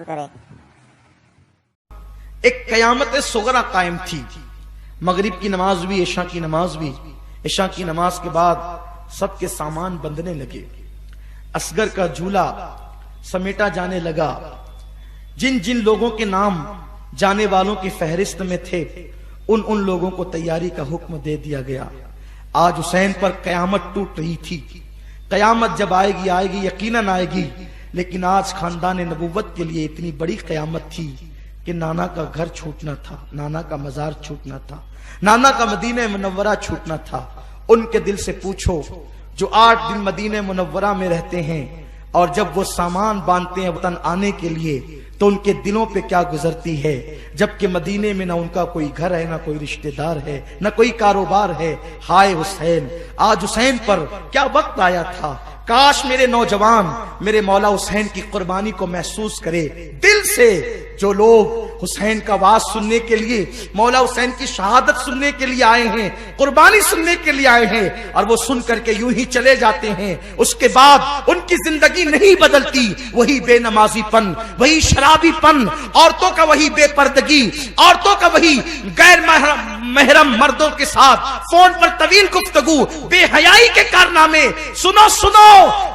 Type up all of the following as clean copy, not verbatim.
करे। एक कयामत सुगरा कायम थी। मगरिब की नमाज भी, इशा की नमाज भी। इशा की नमाज के बाद सबके सामान बंधने लगे। असगर का झूला समेटा जाने लगा। जिन जिन लोगों के नाम जाने वालों की फहरिस्त में थे, उन लोगों को तैयारी का हुक्म दे दिया गया। आज हुसैन पर कयामत टूट रही थी। कयामत जब आएगी आएगी, यकीनन आएगी, लेकिन आज खानदान नबुव्वत के लिए इतनी बड़ी कयामत थी कि नाना का घर छूटना था, नाना का मजार छूटना था, नाना का मदीने मुनव्वरा छूटना था। उनके दिल से पूछो जो 8 दिन मदीने मुनव्वरा में रहते हैं और जब वो सामान बांधते हैं वतन आने के लिए, तो उनके दिलों पे क्या गुजरती है, जबकि मदीने में ना उनका कोई घर है, ना कोई रिश्तेदार है, ना कोई कारोबार है। हाय हुसैन, आज हुसैन पर क्या वक्त आया था। काश मेरे नौजवान मेरे मौला हुसैन की कुर्बानी को महसूस करे दिल से। जो लोग हुसैन का आवाज सुनने के लिए, मौला हुसैन की शहादत सुनने के लिए आए हैं, कुर्बानी सुनने के लिए आए हैं, और वो सुन करके यूं ही चले जाते हैं, उसके बाद उनकी जिंदगी नहीं बदलती। वही बेनमाजीपन, वही शराबीपन, औरतों का वही बेपर्दगी, औरतों का वही गैर महरम मर्दों के साथ फोन पर तवील गुफ्तगू, बेहयाई के कारनामे। सुनो सुनो,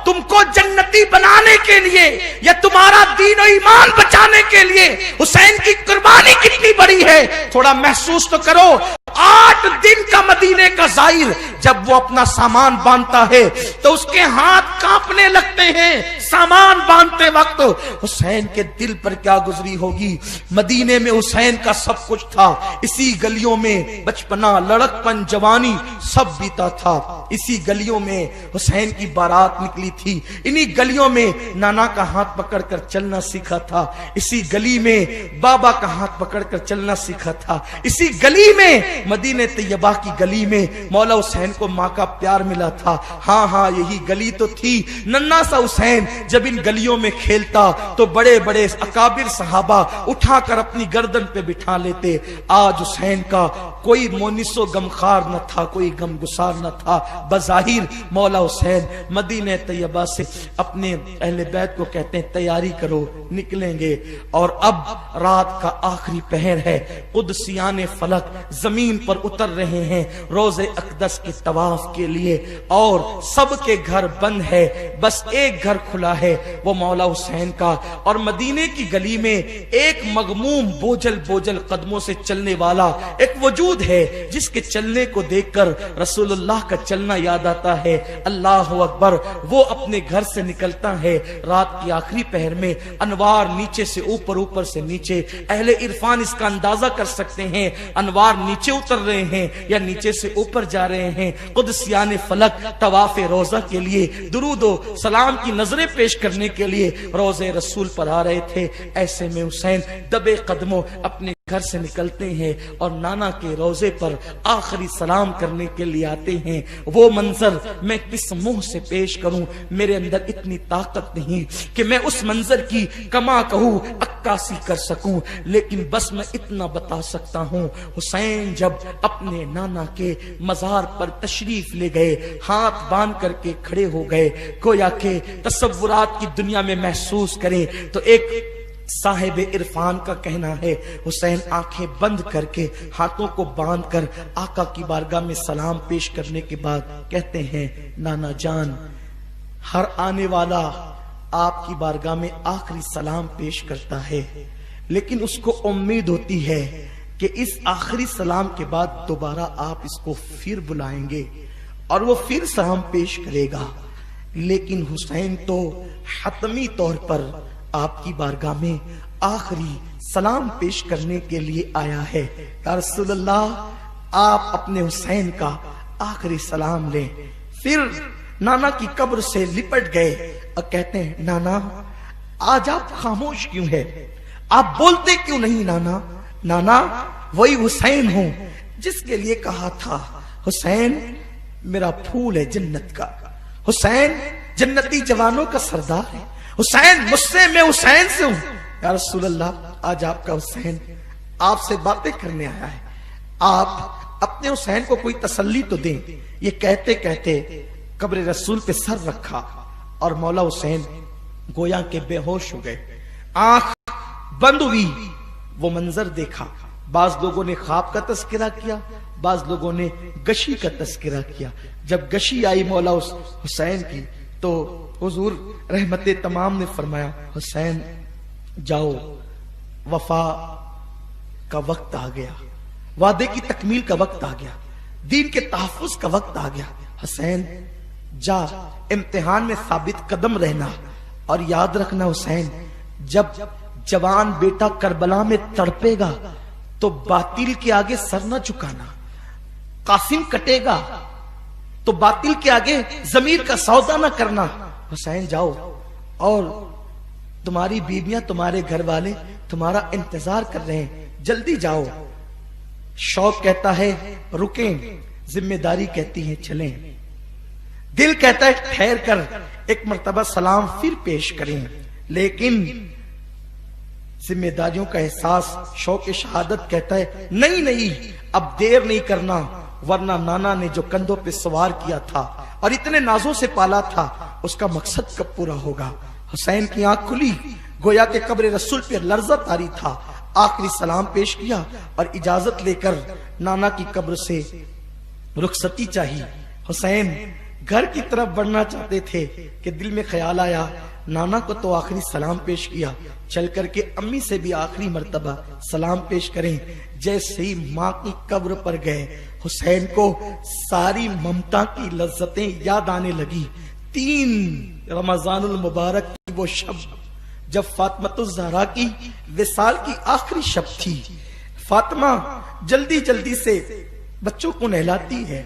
तुमको जन्नती बनाने के लिए या तुम्हारा दीन और ईमान बचाने के लिए हुसैन की कुर्बानी कितनी बड़ी है, थोड़ा महसूस तो करो। 8 दिन का मदीने का जाहिर जब वो अपना सामान बांधता है तो उसके हाथ कांपने लगते हैं। सामान बांधते वक्त हुसैन के दिल पर क्या गुजरी होगी। मदीने में हुसैन का सब कुछ था। इसी गलियों में बचपना, लड़कपन, जवानी सब बीता था। इसी गलियों में हुसैन की बारात निकली थी। इन्हीं गलियों में नाना का हाथ पकड़कर चलना सीखा था। इसी गली में बाबा का हाथ पकड़कर चलना सीखा था। इसी गली में, मदीने तैयबा की गली में, मौला हुसैन को माँ का प्यार मिला था। हाँ हाँ, यही गली तो थी। नन्ना सा हुसैन जब इन गलियों में खेलता तो बड़े बड़े अकाबिर सहाबा उठाकर अपनी गर्दन पे बिठा लेते। आज हुसैन का कोई मोनिसो गमखार न था, कोई गमगुसार न था। बज़ाहिर मौला हुसैन मदीने तैयबा से अपने अहले बैत को कहते हैं तैयारी करो, निकलेंगे। और अब रात का आखिरी पहर है। कुदसियाने फलक जमीन पर उतर रहे हैं रोजे अक़दस के तवाफ के लिए, और सबके घर बंद है, बस एक घर खुला है, वो मौला हुसैन का। और मदीने की गली में एक मगमूम बोझल बोझल कदमों से चलने वाला एक वजूद है, जिसके चलने को देखकर रसूलुल्लाह का चलना याद आता है। अल्लाह अकबर। वो अपने घर से निकलता है रात की आखिरी पहर में। अनवार नीचे से ऊपर, ऊपर से नीचे। अहले इरफान इसका अंदाजा कर सकते हैं, अनवार नीचे उतर रहे हैं या नीचे से ऊपर जा रहे हैं। कुदसियाने फलक तवाफे रोजा के लिए, दुरूदो सलाम की नजरें पेश करने के लिए रोजे रसूल पर आ रहे थे। ऐसे में हुसैन दबे कदमों अपने घर से निकलते हैं और नाना के रोजे पर आखिरी सलाम करने के लिए आते हैं। वो मंजर मैं किस मुंह से पेश करूं, मेरे अंदर इतनी ताकत नहीं कि मैं उस मंजर की कमा कहूं, अक्कासी कर सकूं, लेकिन बस मैं इतना बता सकता हूं। हुसैन जब अपने नाना के मजार पर तशरीफ ले गए, हाथ बांध करके खड़े हो गए, गोया के तसव्वुरात की दुनिया में महसूस करें तो एक साहिब इरफान का कहना है, हुसैन आंखें बंद करके हाथों को बांधकर आका की बारगाह में सलाम पेश करने के बाद कहते हैं, नाना जान, हर आने वाला आपकी बारगाह में आखिरी सलाम पेश करता है, लेकिन उसको उम्मीद होती है कि इस आखिरी सलाम के बाद दोबारा आप इसको फिर बुलाएंगे और वो फिर सलाम पेश करेगा। लेकिन हुसैन तो हतमी तौर पर आपकी बारगाह में आखिरी सलाम पेश करने के लिए आया है। या रसूलल्लाह, आप अपने हुसैन का आखिरी सलाम लें। फिर नाना की कब्र से लिपट गए और कहते हैं, नाना आज आप खामोश क्यों है, आप बोलते क्यों नहीं नाना? नाना, वही हुसैन हूं जिसके लिए कहा था, हुसैन मेरा फूल है जन्नत का, हुसैन जन्नती जवानों का सरदार है, हुसैन मुझसे, मैं हुसैन से हूं। या रसूलल्लाह, आज आपका हुसैन आपसे बातें करने आया है, आप अपने हुसैन को कोई तसल्ली तो दें। ये कहते कहते कब्र रसूल पे सर रखा और मौला हुसैन गोया के बेहोश हो गए। आंख बंद हुई, वो मंजर देखा। बाज लोगों ने ख्वाब का तस्करा किया, बाज लोगों ने गशी का तस्करा किया। जब गशी आई मौला हुसैन की, तो हुजूर रहमते तमाम ने फरमाया, हुसैन जाओ, वफा का वक्त आ गया, वादे की तकमील का वक्त आ गया, दीन के तहफ्फुज का वक्त आ गया। हुसैन जा, इम्तिहान में साबित कदम रहना, और याद रखना हुसैन, जब जवान बेटा करबला में तड़पेगा तो बातिल के आगे सर न झुकाना। कासिम कटेगा तो बातिल के आगे जमीर का सौदा न करना। हुसैन जाओ, और तुम्हारी बीवियां, तुम्हारे घर वाले तुम्हारा इंतजार कर रहे हैं, जल्दी जाओ। शौक कहता है रुकें, जिम्मेदारी कहती है चलें, दिल कहता है ठहर कर एक मर्तबा सलाम फिर पेश करें। लेकिन जिम्मेदारियों का एहसास शौक शहादत कहता है नहीं नहीं, अब देर नहीं करना, वरना नाना ने जो कंधों पे सवार किया था और इतने नाजों से पाला था, उसका मकसद कब पूरा होगा। हुसैन की आंख खुली, गोया के कब्र रसूल पे लर्जा तारी था। आखिरी सलाम पेश किया और इजाजत लेकर नाना की कब्र से रुखसती चाहिए। हुसैन घर की तरफ बढ़ना चाहते थे कि दिल में ख्याल आया, नाना को तो आखिरी सलाम पेश किया, चल करके अम्मी से भी आखिरी मर्तबा सलाम पेश करें। जैसे ही माँ की कब्र पर गए, हुसैन को सारी ममता की लज्जतें याद आने लगी। 3 रमजानुल मुबारक की वो शब जब फातिमातुज़ ज़हरा की विसाल की आखिरी शब थी। फातिमा जल्दी जल्दी से बच्चों को नहलाती है।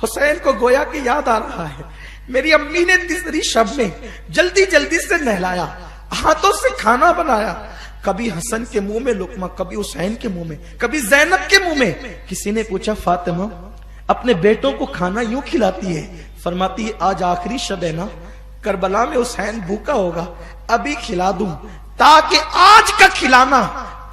हुसैन को गोया के याद आ रहा है, मेरी अम्मी ने तीसरी शब में जल्दी जल्दी से नहलाया, हाथों से खाना बनाया, कभी हसन के मुंह में लुकमा, कभी हुसैन के मुंह में, कभी जैनब के मुंह में। किसी ने पूछा फातिमा अपने बेटों को खाना यूं खिलाती है? फरमाती है आज आखिरी शब है ना, करबला में हुसैन भूखा होगा, अभी खिला दूं, ताकि आज का खिलाना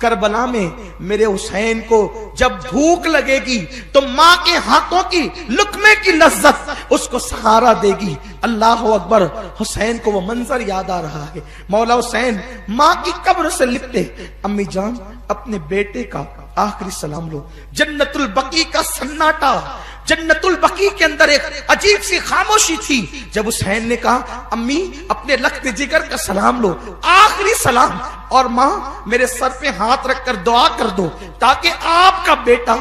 करबला में मेरे हुसैन को जब भूख लगेगी तो माँ के हाथों की लुकमे की लज्जत उसको सहारा देगी। अल्लाह अकबर। हुसैन को वो मंजर याद आ रहा है। मौला हुसैन माँ की कब्र से लिपटे, अम्मी जान अपने बेटे का आखिरी सलाम लो। जन्नतुल बकी का सन्नाटा, जन्नतुल बकी के अंदर एक अजीब सी खामोशी थी। जब हुसैन ने कहा अम्मी अपने लख्त जिगर का सलाम लो, आखिरी सलाम, और माँ मेरे सर पे हाथ रखकर दुआ कर दो ताकि आपका बेटा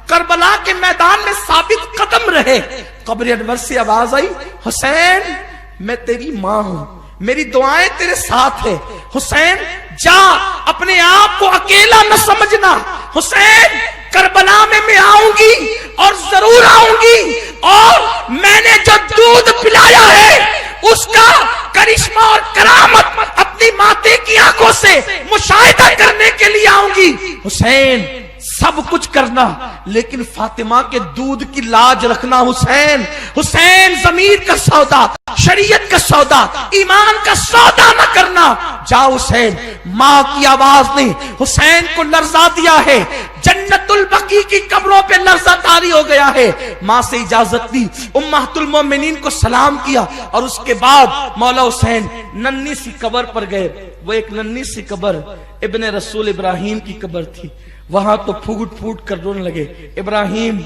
करबला के मैदान में साबित कदम रहे। कब्र अनवर से आवाज आई, हुसैन मैं तेरी माँ हूं, मेरी दुआएं तेरे साथ है। हुसैन जा, अपने आप को अकेला न समझना। हुसैन करबला में मैं आऊंगी और जरूर आऊंगी, और मैंने जो दूध पिलाया है उसका करिश्मा और करामत अपनी माते की आंखों से मुशाहिदा करने के लिए आऊंगी। हुसैन सब कुछ करना, लेकिन फातिमा के दूध की लाज रखना। हुसैन, हुसैन जमीर का सौदा, शरीयत का सौदा, ईमान का सौदा न करना। जाओ हुसैन। माँ की आवाज ने हुसैन को लर्जा दिया है। जन्नतुल बकी की कब्रों पे लर्जा तारी हो गया है। माँ से इजाजत दी, उम्महातुल मोमिनीन को सलाम किया, और उसके बाद मौला हुसैन नन्ही सी कब्र पर गए। वो एक नन्ही सी कब्र इब्ने रसूल इब्राहिम की कब्र थी। वहां तो फूट फूट कर रोने लगे, इब्राहिम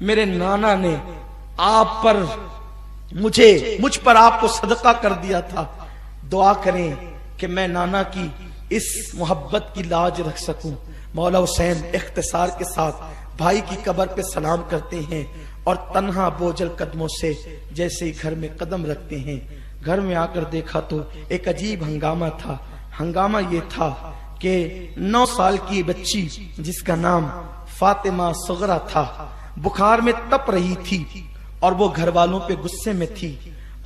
मेरे नाना ने आप पर मुझ पर आपको सदका कर दिया था, दुआ करें कि मैं नाना की इस मोहब्बत की लाज रख सकूं। मौला हुसैन इख्तिसार के साथ भाई की कब्र पे सलाम करते हैं और तन्हा बोझल कदमों से जैसे ही घर में कदम रखते हैं। घर में आकर देखा तो एक अजीब हंगामा था। हंगामा ये था कि 9 साल की बच्ची जिसका नाम फातिमा सुगरा था, बुखार में तप रही थी और वो घर वालों पे गुस्से में थी,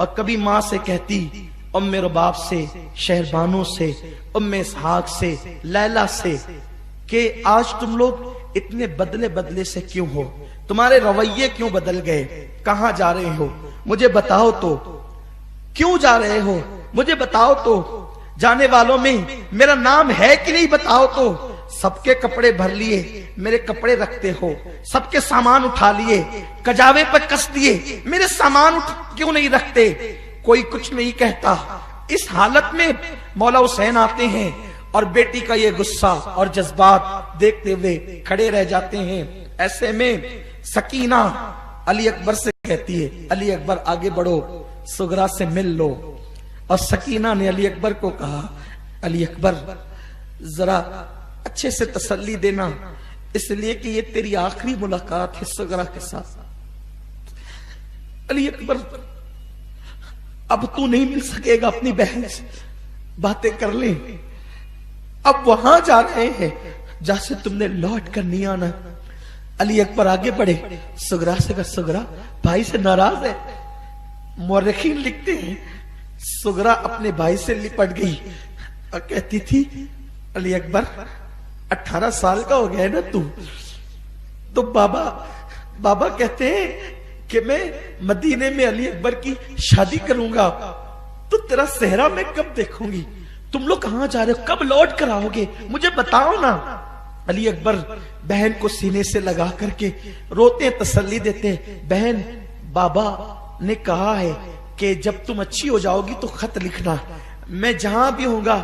और कभी माँ से कहती, उम्मे रुबाब से, शहरबानों से, उम्मे इसहाक से, लैला से, कि आज तुम लोग इतने बदले बदले से क्यों हो, तुम्हारे रवैये क्यों बदल गए, कहाँ जा रहे हो, मुझे बताओ तो, क्यों जा रहे हो, मुझे बताओ तो, जाने वालों में मेरा नाम है कि नहीं बताओ तो। सबके कपड़े भर लिए, मेरे कपड़े रखते हो, सबके सामान उठा लिए, कजावे पर कस दिए, मेरे सामान क्यों नहीं रखते, कोई कुछ नहीं कहता। इस हालत में मौला हुसैन आते हैं और बेटी का ये गुस्सा और जज्बात देखते हुए खड़े रह जाते हैं। ऐसे में सकीना अली अकबर से कहती है, अली अकबर आगे बढ़ो, सुगरा से मिल लो। और सकीना ने अली अकबर को कहा, अली अकबर जरा अच्छे से तसल्ली देना, इसलिए कि ये तेरी आखिरी मुलाकात है सुगरा के साथ। अली अकबर, अब तू नहीं मिल सकेगा अपनी बहन से, बातें कर ले, अब वहां जा रहे हैं जहां से तुमने लौट कर नहीं आना। अली अकबर आगे बढ़े, सुगरा से कहा, सुगरा भाई से नाराज है। मुअर्रिखीन लिखते हैं सुगरा अपने भाई से लिपट गई और कहती थी, अली अकबर 18 साल का हो गया है ना तू, तो बाबा कहते हैं कि मैं मदीने में अली अकबर की शादी करूंगा, तो तेरा सेहरा मैं कब देखूंगी? तुम लोग कहां जा रहे हो, कब लौट कर आओगे, मुझे बताओ ना। अली अकबर बहन को सीने से लगा करके रोते, तसल्ली देते, बहन बाबा ने कहा है कि जब तुम अच्छी हो जाओगी तो खत लिखना, मैं जहां भी होऊंगा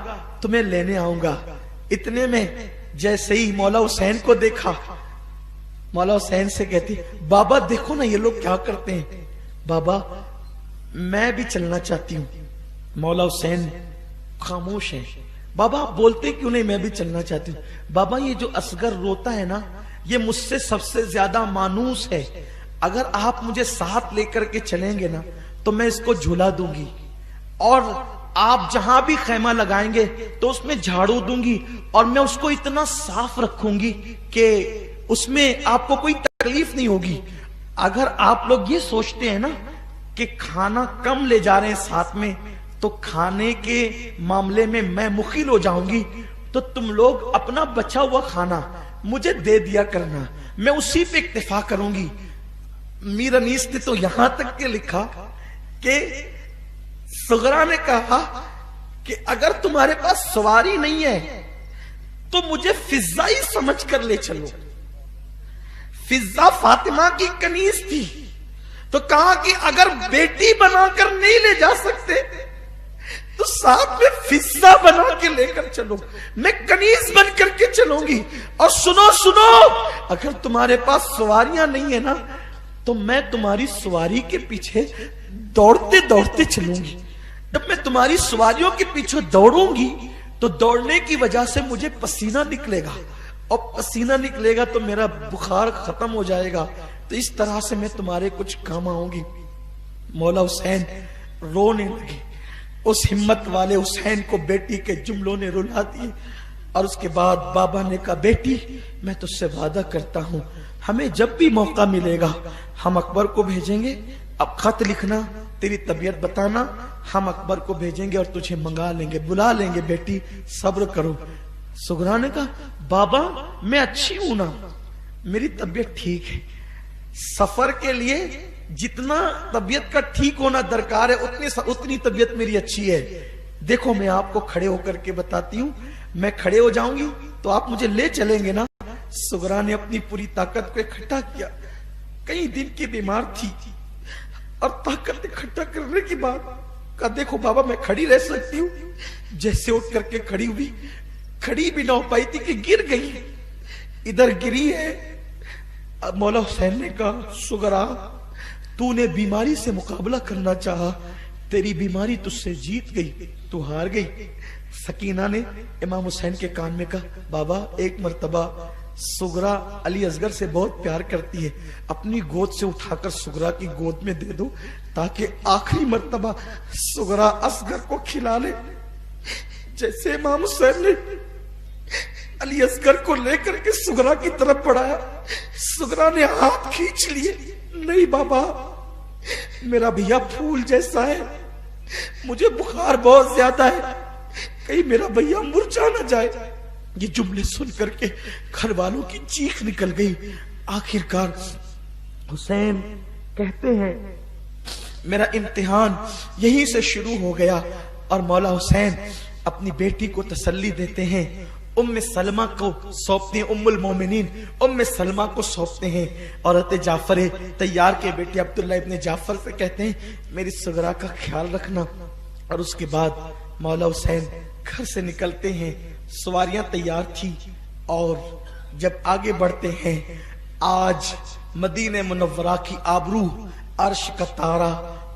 तुम्हें लेने आऊंगा। इतने में जैसे ही मौला हुसैन को देखा, मौला हुसैन से कहती, बाबा देखो ना ये लोग क्या करते हैं, बाबा मैं भी चलना चाहती हूँ। मौला हुसैन खामोश है। बाबा आप बोलते क्यों नहीं, मैं भी चलना चाहती हूँ। बाबा ये जो असगर रोता है ना, ये मुझसे सबसे ज्यादा मानूस है, अगर आप मुझे साथ लेकर के चलेंगे ना तो मैं इसको झूला दूंगी, और आप जहां भी खैमा लगाएंगे तो उसमें झाड़ू दूंगी, और मैं उसको इतना साफ रखूंगी कि उसमें आपको कोई तकलीफ नहीं होगी। अगर आप लोग ये सोचते हैं ना कि खाना कम ले जा रहे हैं साथ में, तो खाने के मामले में मैं मुखिल हो जाऊंगी, तो तुम लोग अपना बचा हुआ खाना मुझे दे दिया करना, मैं उसी पे इक्तिफा करूंगी। मीर अनीस ने तो यहां तक के लिखा कि सुगरा ने कहा कि अगर तुम्हारे पास सवारी नहीं है तो मुझे फिजा ही समझ कर ले चलो। फिजा फातिमा की कनीज थी, तो कहा कि अगर बेटी बनाकर नहीं ले जा सकते तो साथ में फिजा बना के लेकर चलो, मैं कनीज बन करके चलूंगी। और सुनो सुनो, अगर तुम्हारे पास सवारियां नहीं है ना तो मैं तुम्हारी सवारी के पीछे दौड़ते दौड़ते चलूंगी। जब मैं तुम्हारी सवारियों के पीछे दौड़ूंगी तो दौड़ने की वजह से मुझे पसीना निकलेगा, और पसीना निकलेगा तो मेरा बुखार खत्म हो जाएगा, तो इस तरह से मैं तुम्हारे कुछ काम आऊंगी। मौला हुसैन रोने लगे। उस हिम्मत वाले हुसैन को बेटी के जुमलों ने रुला दिए। और उसके बाद बाबा ने कहा, बेटी मैं तुझसे वादा करता हूं, हमें जब भी मौका मिलेगा हम अकबर को भेजेंगे, अब खत लिखना, तेरी तबीयत बताना, हम अकबर को भेजेंगे और तुझे मंगा लेंगे, बुला लेंगे, बेटी सब्र करो। सुगरा ने कहा, बाबा मैं अच्छी हूं ना, मेरी तबीयत ठीक है, सफर के लिए जितना तबीयत का ठीक होना दरकार है उतनी तबीयत मेरी अच्छी है। देखो मैं आपको खड़े होकर के बताती हूँ, मैं खड़े हो जाऊंगी तो आप मुझे ले चलेंगे ना। सुगरा ने अपनी पूरी ताकत को इकट्ठा किया, कई दिन की बीमार थी, और ताकत इकट्ठा करने के बाद कहा, देखो बाबा मैं खड़ी रह सकती हूँ। जैसे उठ करके खड़ी हुई, खड़ी भी ना हो पाई थी कि गिर गई, इधर गिरी है। अब मौला हुसैन ने कहा, सुगरा तूने बीमारी से मुकाबला करना चाहा, तेरी बीमारी तुझसे जीत गई, तू हार गई। सकीना ने इमाम हुसैन के कान में कहा, बाबा एक मर्तबा सुगरा अली असगर से बहुत प्यार करती है, अपनी गोद से उठाकर सुगरा की गोद में दे दो, ताकि आखिरी मर्तबा सुगरा असगर को खिला ले। जैसे इमाम हुसैन ने अली असगर को लेकर के सुगरा की तरफ बढ़ाया, सुगरा ने हाथ खींच लिए, नहीं बाबा मेरा भैया फूल जैसा है, मुझे बुखार बहुत ज्यादा है, कहीं मेरा भैया मुरझा ना जाए। ये जुमले सुन करके घर वालों की चीख निकल गई। आखिरकार हुसैन कहते हैं, मेरा इम्तिहान यहीं से शुरू हो गया। और मौला हुसैन अपनी बेटी को तसल्ली देते हैं, उम्मे सलमा को सौंपते हैं, उम्मुल मोमिनीन उम्मे सलमा को सौंपते हैं। औरत जाफर तैयार के बेटे अब्दुल्ला इब्ने जाफर से कहते हैं, मेरी सुगरा का ख्याल रखना। और उसके बाद मौला हुसैन घर से निकलते हैं, सवारियां तैयार थी। और जब आगे बढ़ते हैं, आज मदीने मुनव्वरा की आबरू, अर्श का तारा,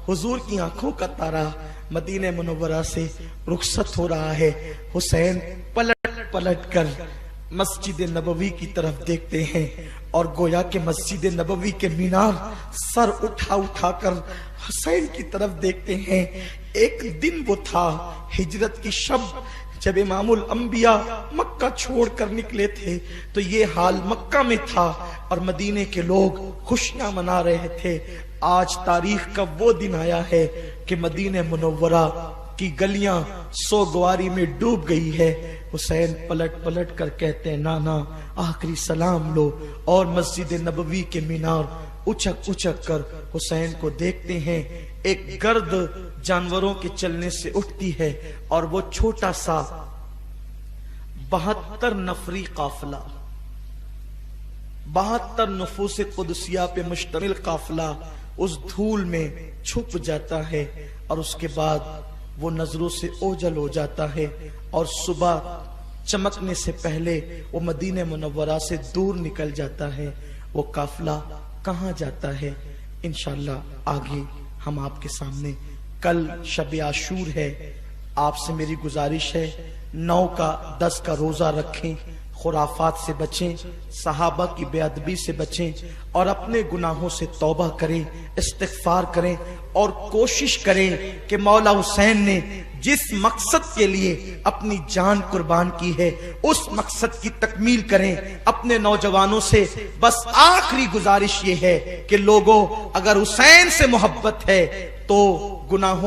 हुजूर की आंखों का तारा मदीने मुनव्वरा से रुखसत हो रहा है। हुसैन पलट पलट कर मस्जिद नबवी की तरफ देखते हैं और गोया के मस्जिद नबवी के मीनार सर उठा उठा कर हुसैन की तरफ देखते हैं। एक दिन वो था हिजरत की शब, जब इमामुल अंबिया मक्का छोड़कर निकले थे, तो ये हाल मक्का में था और मदीने के लोग खुशियां मना रहे थे। आज तारीख का वो दिन आया है कि मदीने मुनव्वरा की गलियां सोगवारी में डूब गई है। हुसैन पलट पलट कर कहते हैं, नाना आखिरी सलाम लो। और मस्जिद नबवी के मीनार उचक उचक कर हुसैन को देखते हैं। एक गर्द जानवरों के चलने से उठती है और वो छोटा सा 72 नफरी काफिला, 72 नफूस कुदसिया पे मुश्तमिल काफिला उस धूल में छुप जाता है और उसके बाद वो नजरों से ओझल हो जाता है और सुबह चमकने से पहले वो मदीने मुनव्वरा से दूर निकल जाता है। वो काफिला कहाँ जाता है, इंशाअल्लाह आगे हम आपके सामने। कल शब आशूर है, आपसे मेरी गुजारिश है 9 का 10 का रोजा रखें, खुराफात से बचें, सहाबा की बेअदबी से बचें और अपने गुनाहों से तौबा करें, इस्तिग़फार करें और कोशिश करें कि मौला हुसैन ने जिस मकसद के लिए अपनी जान कुर्बान की है उस मकसद की तकमील करें। अपने नौजवानों से बस आखिरी गुजारिश ये है कि लोगों, अगर हुसैन से मोहब्बत है तो गुनाहों